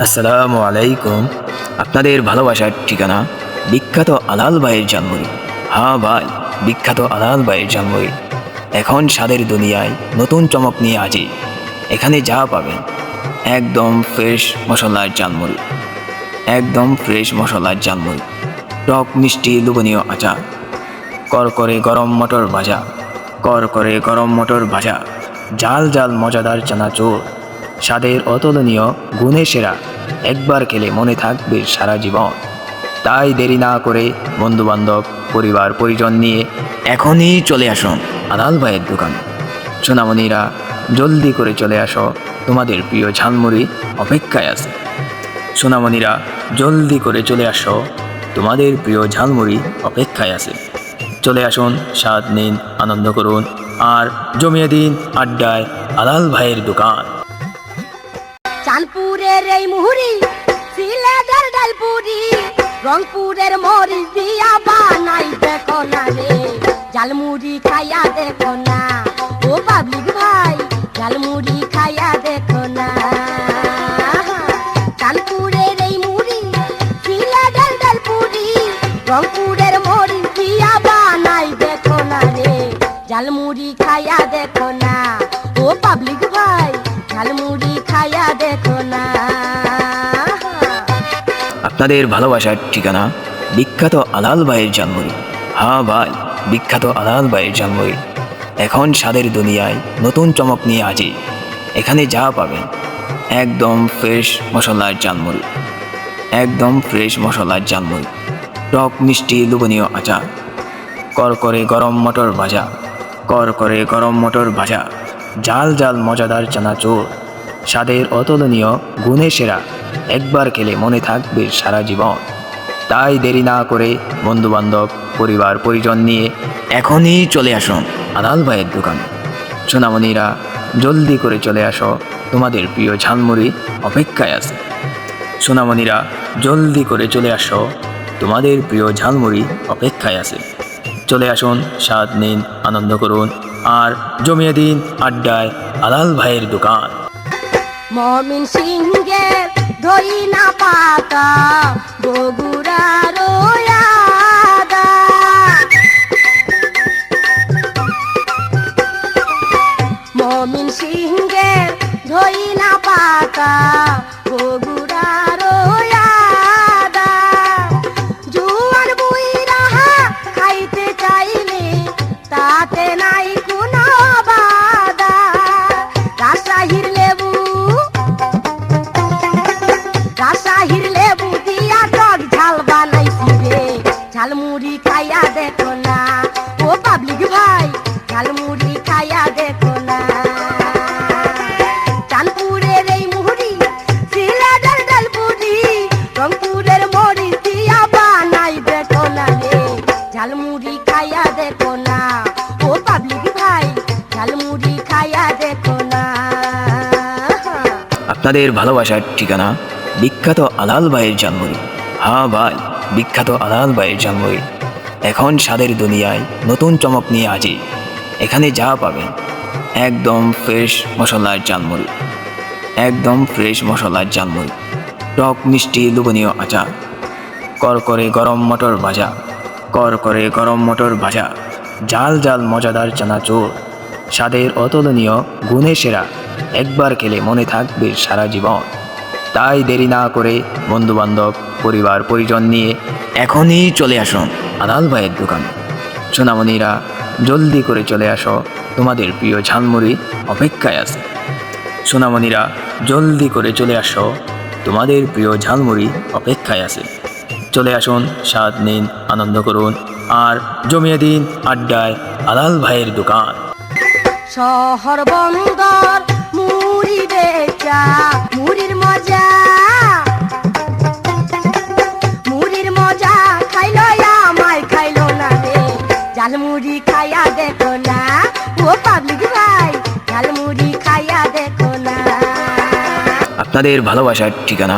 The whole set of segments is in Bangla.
আসসালামু আলাইকুম। আপনাদের ভালোবাসার ঠিকানা বিখ্যাত আলাল ভাইয়ের জানমুড়ি। হ্যাঁ ভাই, বিখ্যাত আলাল ভাইয়ের জানমুড়ি এখন স্বাদের দুনিয়ায় নতুন চমক নিয়ে হাজির। এখানে যা পাবেন একদম ফ্রেশ মশলার জানমুড়ি, একদম ফ্রেশ মশলার জানমুড়ি, টক মিষ্টি লোভনীয় আচার, করকরে গরম মটর ভাজা, করকরে গরম মটর ভাজা, জাল জাল মজাদার চানাচুর, স্বাদের অতুলনীয় গুণে সেরা, একবার খেলে মনে থাকবে সারা জীবন। তাই দেরি না করে বন্ধুবান্ধব পরিবার পরিজন নিয়ে এখনই চলে আসুন আলাল ভাইয়ের দোকানে। সোনামণিরা, জলদি করে চলে আসো, তোমাদের প্রিয় ঝালমুড়ি অপেক্ষায় আছে। সোনামণিরা, জলদি করে চলে আসো, তোমাদের প্রিয় ঝালমুড়ি অপেক্ষায় আছে। চলে আসুন, স্বাদ নিন, আনন্দ করুন আর জমিয়ে দিন আড্ডায় আলাল ভাইয়ের দোকান। চাঁদপুরের এই মুহুরি, সিলেটের ডালপুরি, রংপুরের মরিচ দিয়া বানাই দেখো না রে, ঝালমুড়ি খাইয়া দেখো না ও পাবলিক ভাই, ঝালমুড়ি খাইয়া দেখো না। চাঁদপুরের এই মুহুরি, সিলেটের ডালপুরি, রংপুরের মরিচ দিয়া বানাই দেখো না রে, ঝালমুড়ি খাইয়া দেখো না ও পাবলিক ভাই, ঝালমুড়ি খাইয়া দেখো না। আপনাদের ভালোবাসার ঠিকানা বিখ্যাত আলাল ভাইয়ের জানমুড়ি। হ্যাঁ ভাই, বিখ্যাত আলাল ভাইয়ের জানমুড়ি এখন স্বাদের দুনিয়ায় নতুন চমক নিয়ে হাজির। এখানে যা পাবেন একদম ফ্রেশ মশলার জানমুড়ি, একদম ফ্রেশ মশলার জানমুড়ি, টক মিষ্টি লোভনীয় আচার, করকরে গরম মটর ভাজা, করকরে গরম মটর ভাজা, জাল জাল মজাদার চানাচুর, স্বাদের অতুলনীয় গুণে সেরা, একবার খেলে মনে থাকবে সারা জীবন। তাই দেরি না করে বন্ধুবান্ধব পরিবার পরিজন নিয়ে এখনই চলে আসুন আলাল ভাইয়ের দোকানে। সোনামণিরা, জলদি করে চলে আসো, তোমাদের প্রিয় ঝালমুড়ি অপেক্ষায় আছে। সোনামণিরা, জলদি করে চলে আসো, তোমাদের প্রিয় ঝালমুড়ি অপেক্ষায় আছে। চলে আসুন, স্বাদ নিন, আনন্দ করুন আর জমিয়ে দিন আড্ডায় আলাল ভাইয়ের দোকান। মমিন সিংহের ধইনা পাতা, বগুড়ার আদা, মমিন সিংহের ধইনা পাতা, বগুড়ার আদা, জুয়ান বুইরা খাইতে চাইলে তাতে নাই কোনো বাধা, রাজশাহীর লেবু, রাজশাহীর লেবু দিয়া টক ঝাল বানাইছি রে, ঝালমুড়ি খাইয়া দেখো না ও পাবলিক ভাই, ঝালমুড়ি খাইয়া দেখো না। চাঁদপুরের এই মুহুরি, সিলেটের ডালপুরি, রংপুরের মরিচ দিয়া বানাই দেখো না রে, ঝালমুড়ি খাইয়া দেখো না ও পাবলিক ভাই, ঝালমুড়ি খাইয়া দেখো না। আপনাদের ভালোবাসার ঠিকানা বিখ্যাত আলাল ভাইয়ের জানমুড়ি। হ্যাঁ ভাই, বিখ্যাত আলাল ভাইয়ের জানমুড়ি এখন স্বাদের দুনিয়ায় নতুন চমক নিয়ে হাজির। এখানে যা পাবেন একদম ফ্রেশ মশলার জানমুড়ি, একদম ফ্রেশ মশলার জানমুড়ি, টক মিষ্টি লোভনীয় আচার, করকরে গরম মটর ভাজা, করকরে গরম মটর ভাজা, জাল জাল মজাদার চানাচুর, স্বাদের অতুলনীয় গুণে সেরা, একবার খেলে মনে থাকবে সারা জীবন। তাই দেরি না করে বন্ধুবান্ধব পরিবার পরিজন নিয়ে এখনই চলে আসুন আলাল ভাইয়ের দোকানে। সোনামণিরা, জলদি করে চলে আসো, তোমাদের প্রিয় ঝালমুড়ি অপেক্ষায় আছে। সোনামণিরা, জলদি করে চলে আসো, তোমাদের প্রিয় ঝালমুড়ি অপেক্ষায় আছে। চলে আসুন, স্বাদ নিন, আনন্দ করুন আর জমিয়ে দিন আড্ডায় আলাল ভাইয়ের দোকান। শহর বন্দর মুড়ি বেচা, মুড়ির মজা, মুড়ির মজা খাইলো আমায় খাইলো না রে, ঝালমুড়ি খাইয়া দেখো না ও পাবলিক ভাই, ঝালমুড়ি খাইয়া দেখো না। আপনাদের ভালোবাসার ঠিকানা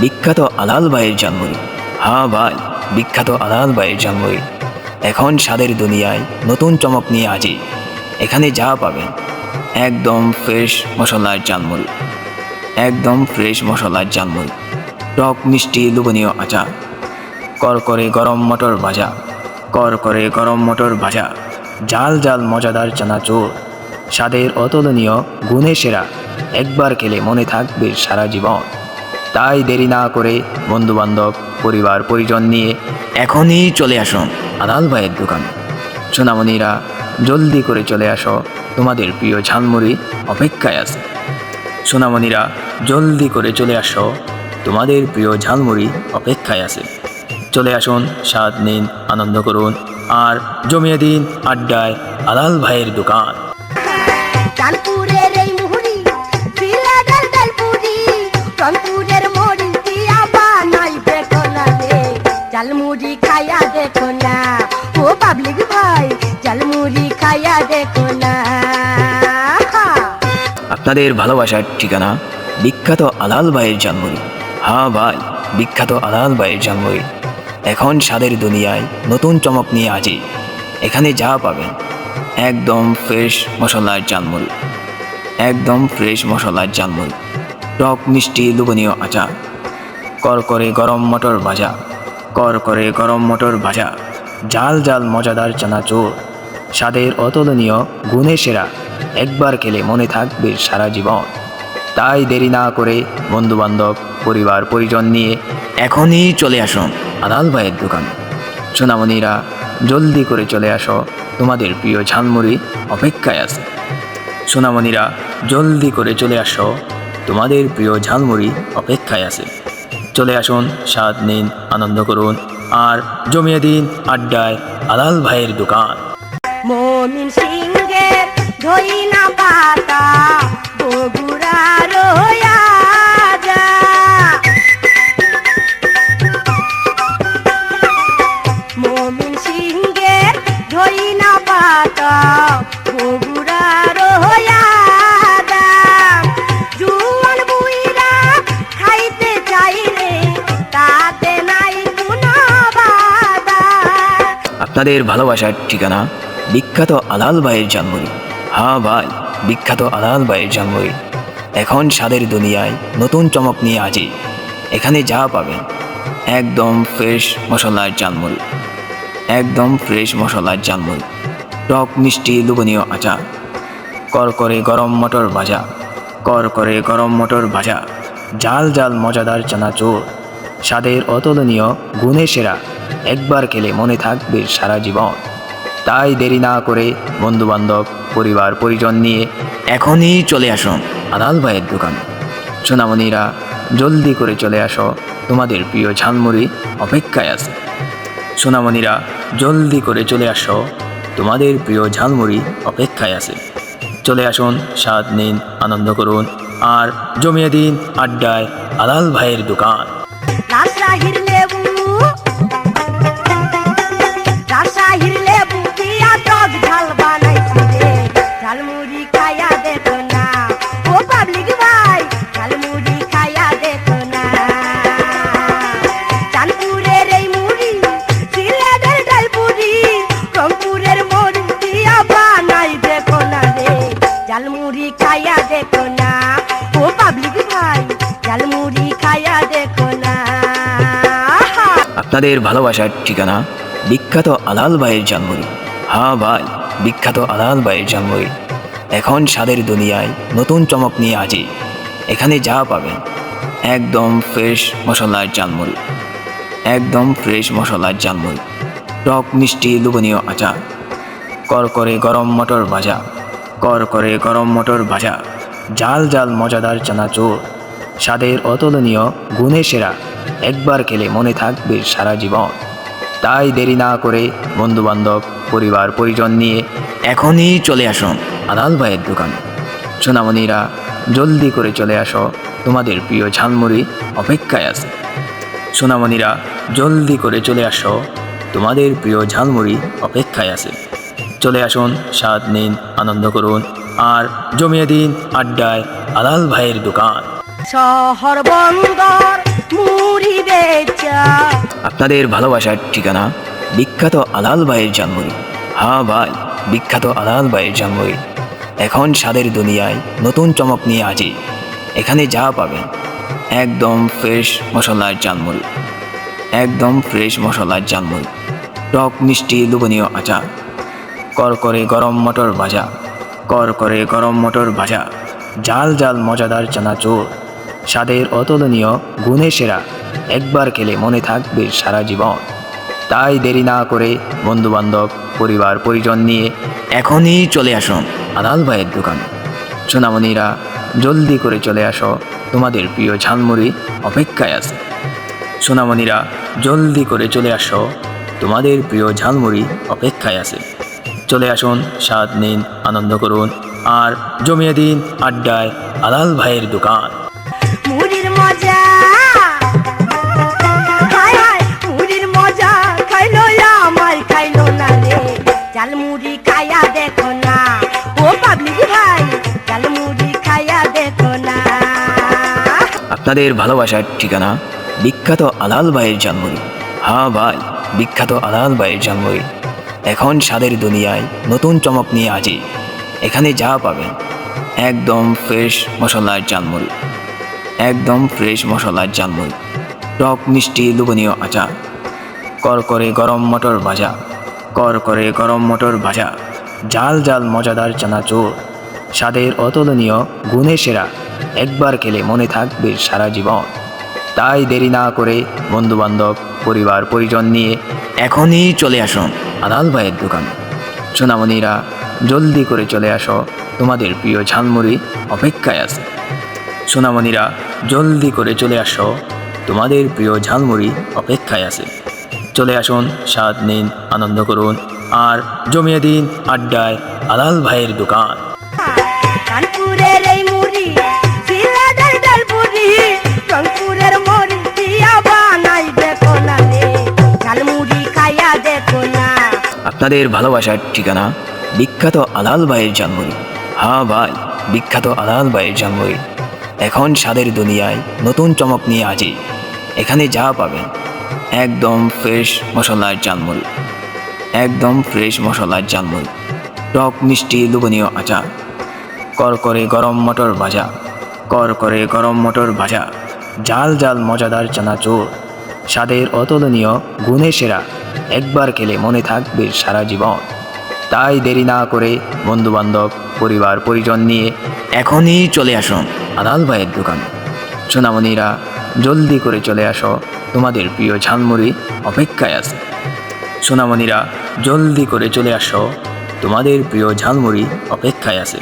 বিখ্যাত আলাল ভাইয়ের জানমুড়ি। হ্যাঁ ভাই, বিখ্যাত আলাল ভাইয়ের জানমুড়ি এখন স্বাদের দুনিয়ায় নতুন চমক নিয়ে হাজির। এখানে যা পাবেন একদম ফ্রেশ মশলার ঝালমুড়ি, একদম ফ্রেশ মশলার ঝালমুড়ি, টক মিষ্টি লোভনীয় আচার, করকরে গরম মটর ভাজা, করকরে গরম মটর ভাজা, ঝাল ঝাল মজাদার চানাচুর, স্বাদের অতুলনীয়, গুণে সেরা, একবার খেলে মনে থাকবে সারা জীবন। তাই দেরি না করে বন্ধুবান্ধব, পরিবার পরিজন নিয়ে এখনই চলে আসুন আলাল ভাইয়ের দোকানে। সোনামণিরা, জলদি করে চলে আসো, তোমাদের প্রিয় ঝালমুড়ি অপেক্ষায় আছে। সোনামণিরা, জলদি করে চলে আসো, তোমাদের প্রিয় ঝালমুড়ি অপেক্ষায় আছে। চলে আসুন, স্বাদ নিন, আনন্দ করুন, আর জমিয়ে দিন আড্ডায় আলাল ভাইয়ের দোকান। কানপুরের এই মুহুরি শিলা ডাল ডাল পুরি, রংপুরের মরি দিয়া বানাই দেখো না রে, ঝালমুড়ি খাইয়া দেখো না ও পাবলিক ভাই, ঝালমুড়ি খাইয়া দেখো না। আপনাদের ভালোবাসার ঠিকানা বিখ্যাত আলাল ভাইয়ের ঝালমুড়ি। হ্যাঁ ভাই, বিখ্যাত আলাল ভাইয়ের ঝালমুড়ি এখন স্বাদের দুনিয়ায় নতুন চমক নিয়ে আজি। এখানে যা পাবেন একদম ফ্রেশ মশলার ঝালমুড়ি, একদম ফ্রেশ মশলার ঝালমুড়ি, টক মিষ্টি লোভনীয় আচার, করকরে গরম মটর ভাজা, করকরে গরম মটর ভাজা, ঝাল ঝাল মজাদার চানাচুর, স্বাদের অতুলনীয়, গুণে সেরা, একবার খেলে মনে থাকবে সারা জীবন। তাই দেরি না করে বন্ধুবান্ধব, পরিবার পরিজন নিয়ে এখনই চলে আসুন আলাল ভাইয়ের দোকানে। সোনামণিরা, জলদি করে চলে আসো, তোমাদের প্রিয় ঝালমুড়ি অপেক্ষায় আছে। সোনামণিরা, জলদি করে চলে আসো, তোমাদের প্রিয় ঝালমুড়ি অপেক্ষায় আছে। চলে আসুন, স্বাদ নিন, আনন্দ করুন, আর জমিয়ে দিন আড্ডায় আলাল ভাইয়ের দোকান। মমিন সিংহের ধইনা পাতা বগুড়ার হইয়া যা, মমিন সিংহের ধইনা পাতা বগুড়ার হইয়া যা, জুয়ান বুইরা খাইতে চাইলে তাতে নাই কোনো বাধা। আপনাদের ভালোবাসার ঠিকানা বিখ্যাত আলাল ভাইয়ের ঝালমুড়ি। হ্যাঁ ভাই, বিখ্যাত আলাল ভাইয়ের ঝালমুড়ি এখন স্বাদের দুনিয়ায় নতুন চমক নিয়ে আজি। এখানে যা পাবেন একদম ফ্রেশ মশলার ঝালমুড়ি, একদম ফ্রেশ মশলার ঝালমুড়ি, টক মিষ্টি লোভনীয় আচার, করকরে গরম মটর ভাজা, করকরে গরম মটর ভাজা, ঝাল ঝাল মজাদার চানাচুর, স্বাদের অতুলনীয়, গুণে সেরা, একবার খেলে মনে থাকবে সারা জীবন। তাই দেরি না করে বন্ধুবান্ধব, পরিবার পরিজন নিয়ে এখনই চলে আসুন আলাল ভাইয়ের দোকানে। সোনামণিরা, জলদি করে চলে আসো, তোমাদের প্রিয় ঝালমুড়ি অপেক্ষায় আছে। সোনামণিরা, জলদি করে চলে আসো, তোমাদের প্রিয় ঝালমুড়ি অপেক্ষায় আছে। চলে আসুন, স্বাদ নিন, আনন্দ করুন, আর জমিয়ে দিন আড্ডায় আলাল ভাইয়ের দোকান। রাজশাহীর লেবু, রাজশাহীর লেবু দিয়া টক ঝাল বানাইছি রে, ঝালমুড়ি খাইয়া দেখো না ও পাবলিক ভাই, ঝালমুড়ি খাইয়া দেখো না। কানপুরের এই মুড়ি সিলেটের ডাল পুরি, রংপুরের মরি দিয়া বানাই দেখো না রে, ঝালমুড়ি খাইয়া দেখো না ও পাবলিক ভাই, ঝালমুড়ি খাইয়া দেখো না। আপনাদের ভালোবাসার ঠিকানা বিখ্যাত আলাল ভাইয়ের ঝালমুড়ি। হ্যাঁ ভাই, বিখ্যাত আলাল ভাইয়ের ঝালমুড়ি এখন স্বাদের দুনিয়ায় নতুন চমক নিয়ে আজি। এখানে যা পাবেন একদম ফ্রেশ মশলার ঝালমুড়ি, একদম ফ্রেশ মশলার ঝালমুড়ি, টক মিষ্টি লোভনীয় আচার, করকরে গরম মটর ভাজা, করকরে গরম মটর ভাজা, ঝাল ঝাল মজাদার চানাচুর, স্বাদের অতুলনীয়, গুণে সেরা, একবার খেলে মনে থাকবে সারা জীবন। তাই দেরি না করে বন্ধুবান্ধব, পরিবার পরিজন নিয়ে এখনই চলে আসুন আলাল ভাইয়ের দোকানে। সোনামণিরা, জলদি করে চলে আসো, তোমাদের প্রিয় ঝালমুড়ি অপেক্ষায় আছে। সোনামণিরা, জলদি করে চলে আসো, তোমাদের প্রিয় ঝালমুড়ি অপেক্ষায় আছে। চলে আসুন, স্বাদ নিন, আনন্দ করুন, আর জমিয়ে দিন আড্ডায় আলাল ভাইয়ের দোকান। শহর বন্দর মুড়ি বেচা, আপনাদের ভালোবাসার ঠিকানা বিখ্যাত আলাল ভাইয়ের ঝালমুড়ি। হ্যাঁ ভাই, বিখ্যাত আলাল ভাইয়ের ঝালমুড়ি এখন স্বাদের দুনিয়ায় নতুন চমক নিয়ে আজি। এখানে যা পাবেন একদম ফ্রেশ মশলার ঝালমুড়ি, একদম ফ্রেশ মশলার ঝালমুড়ি, টক মিষ্টি লোভনীয় আচার, করকরে গরম মটর ভাজা, করকরে গরম মটর ভাজা, জাল জাল মজাদার চানাচুর, স্বাদের অতুলনীয় গুণে সেরা, একবার খেলে মনে থাকবে সারা জীবন। তাই দেরি না করে বন্ধুবান্ধব পরিবার পরিজন নিয়ে এখনই চলে আসুন আলাল ভাইয়ের দোকানে। সোনামণিরা, জলদি করে চলে আসো, তোমাদের প্রিয় ঝালমুড়ি অপেক্ষায় আছে। সোনামণিরা, জলদি করে চলে আসো, তোমাদের প্রিয় ঝালমুড়ি অপেক্ষায় আছে। চলে আসুন, স্বাদ নিন, আনন্দ করুন, আর জমিয়ে দিন আড্ডায় আলাল ভাইয়ের দোকান। মুড়ির মজা, হায় হায় মুড়ির মজা, খাইলো আমায় খাইলো না রে, ঝালমুড়ি খাইয়া দেখো না, ও পাবলিক ভাই ঝালমুড়ি খাইয়া দেখো না। আপনাদের ভালোবাসার ঠিকানা বিখ্যাত আলাল ভাইয়ের ঝালমুড়ি। হ্যাঁ ভাই, বিখ্যাত আলাল ভাইয়ের ঝালমুড়ি এখন স্বাদের দুনিয়ায় নতুন চমক নিয়ে হাজির। এখানে যা পাবেন একদম ফ্রেশ মশলার ঝালমুড়ি, একদম ফ্রেশ মশলার ঝালমুড়ি, টক মিষ্টি লোভনীয় আচার, করকরে গরম মটর ভাজা, করকরে গরম মটর ভাজা, জাল জাল মজাদার চানাচুর, স্বাদের অতুলনীয় গুণে সেরা, একবার খেলে মনে থাকবে সারা জীবন। তাই দেরি না করে বন্ধুবান্ধব পরিবার পরিজন নিয়ে এখনই চলে আসুন আলাল ভাইয়ের দোকানে। সোনামণিরা, জলদি করে চলে আসো, তোমাদের প্রিয় ঝালমুড়ি অপেক্ষায় আছে। সোনামণিরা, জলদি করে চলে আসো, তোমাদের প্রিয় ঝালমুড়ি অপেক্ষায় আছে। চলে আসুন, স্বাদ নিন, আনন্দ করুন, আর জমিয়ে দিন আড্ডায় আলাল ভাইয়ের দোকান। কানপুরের এই মুড়ি, সিলেটের ডালপুরি, রংপুরের মুড়ি দিয়া বানাই দেখো না রে, ঝালমুড়ি খাইয়া দেখো না। আপনাদের ভালোবাসার ঠিকানা বিখ্যাত আলাল ভাইয়ের ঝালমুড়ি। হ্যাঁ ভাই, বিখ্যাত আলাল ভাইয়ের ঝালমুড়ি এখন স্বাদের দুনিয়ায় নতুন চমক নিয়ে হাজির। এখানে যা পাবেন একদম ফ্রেশ মশলার ঝালমুড়ি, একদম ফ্রেশ মশলার ঝালমুড়ি, টক মিষ্টি লোভনীয় আচার, করকরে গরম মটর ভাজা, করকরে গরম মটর ভাজা, জাল জাল মজাদার চানাচুর, স্বাদের অতুলনীয় গুণে সেরা, একবার খেলে মনে থাকবে সারা জীবন। তাই দেরি না করে বন্ধুবান্ধব পরিবার পরিজন নিয়ে এখনই চলে আসুন আলাল ভাইয়ের দোকানে। সোনামণিরা, জলদি করে চলে আসো, তোমাদের প্রিয় ঝালমুড়ি অপেক্ষায় আছে। সোনামণিরা, জলদি করে চলে আসো, তোমাদের প্রিয় ঝালমুড়ি অপেক্ষায় আছে।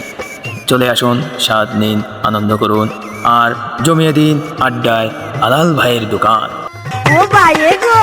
চলে আসুন, স্বাদ নিন, আনন্দ করুন, আর জমিয়ে দিন আড্ডায় আলাল ভাইয়ের দোকান। ও ভাই গো,